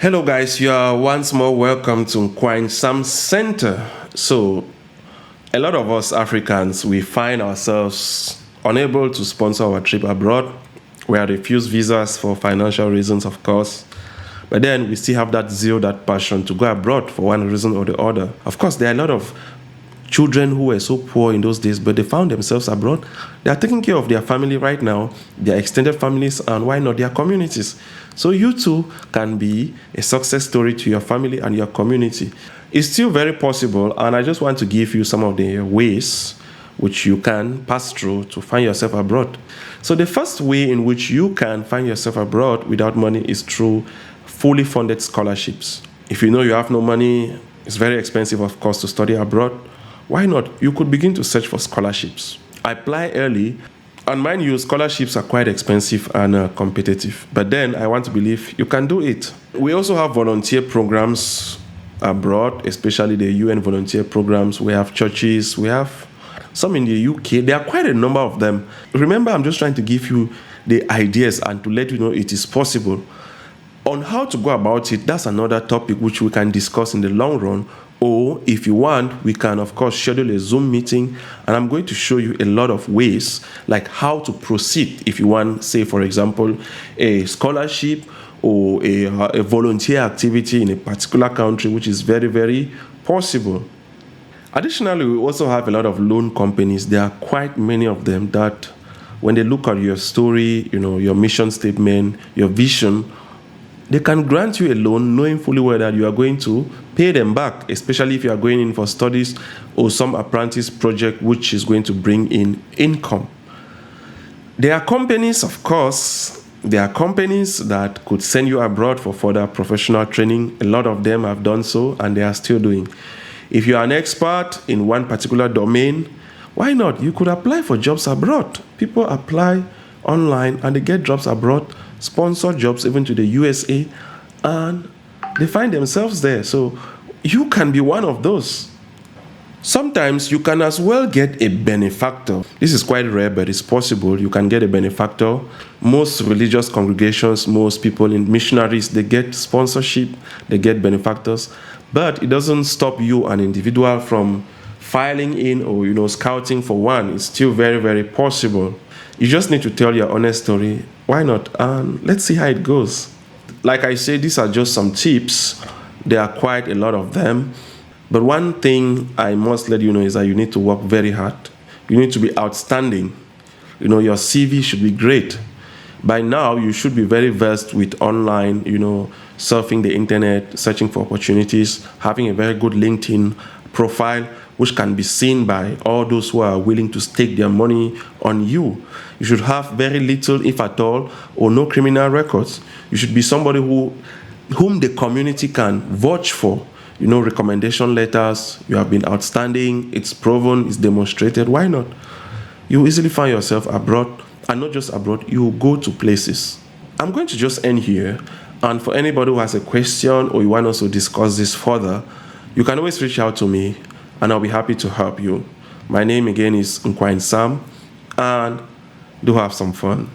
Hello, guys. You are once more welcome to Nkwine Sam Center. So, a lot of us Africans, we find ourselves unable to sponsor our trip abroad. We are refused visas for financial reasons, of course. But then we still have that zeal, that passion to go abroad for one reason or the other. Of course, there are a lot of children who were so poor in those days, but they found themselves abroad. They are taking care of their family right now, their extended families, and why not their communities. So you too can be a success story to your family and your community. It's still very possible, and I just want to give you some of the ways which you can pass through to find yourself abroad. So the first way in which you can find yourself abroad without money is through fully funded scholarships. If you know you have no money, it's very expensive, of course, to study abroad. Why not? You could begin to search for scholarships. Apply early. And mind you, scholarships are quite expensive and competitive. But then I want to believe you can do it. We also have volunteer programs abroad, especially the UN volunteer programs. We have churches. We have some in the UK. There are quite a number of them. Remember, I'm just trying to give you the ideas and to let you know it is possible. On how to go about it, that's another topic which we can discuss in the long run. Or if you want, we can, of course, schedule a Zoom meeting, and I'm going to show you a lot of ways, like how to proceed if you want, say, for example, a scholarship or a volunteer activity in a particular country, which is very, very possible. Additionally, we also have a lot of loan companies. There are quite many of them that when they look at your story, your mission statement, your vision, they can grant you a loan knowing fully well that you are going to pay them back, especially if you are going in for studies or some apprentice project which is going to bring in income. There are companies, of course, that could send you abroad for further professional training. A lot of them have done so, and they are still doing. If you are an expert in one particular domain, why not? You could apply for jobs abroad. People apply online and they get jobs abroad, sponsor jobs even to the USA, and they find themselves there. So you can be one of those. Sometimes you can as well get a benefactor. This is quite rare, but it's possible. You can get a benefactor. Most religious congregations, most people in missionaries, they get sponsorship, they get benefactors. But it doesn't stop you, an individual, from filing in or scouting for one. It's still very, very possible. You just need to tell your honest story. Why not? And let's see how it goes. Like I said, these are just some tips. There are quite a lot of them. But one thing I must let you know is that you need to work very hard. You need to be outstanding. Your CV should be great. By now, you should be very versed with online, surfing the internet, searching for opportunities, having a very good LinkedIn profile, which can be seen by all those who are willing to stake their money on you. You should have very little, if at all, or no criminal records. You should be somebody whom the community can vouch for. Recommendation letters, you have been outstanding, it's proven, it's demonstrated. Why not? You easily find yourself abroad, and not just abroad, you go to places. I'm going to just end here, and for anybody who has a question or you want us to discuss this further, you can always reach out to me, and I'll be happy to help you. My name again is Nkwine Sam, and do have some fun.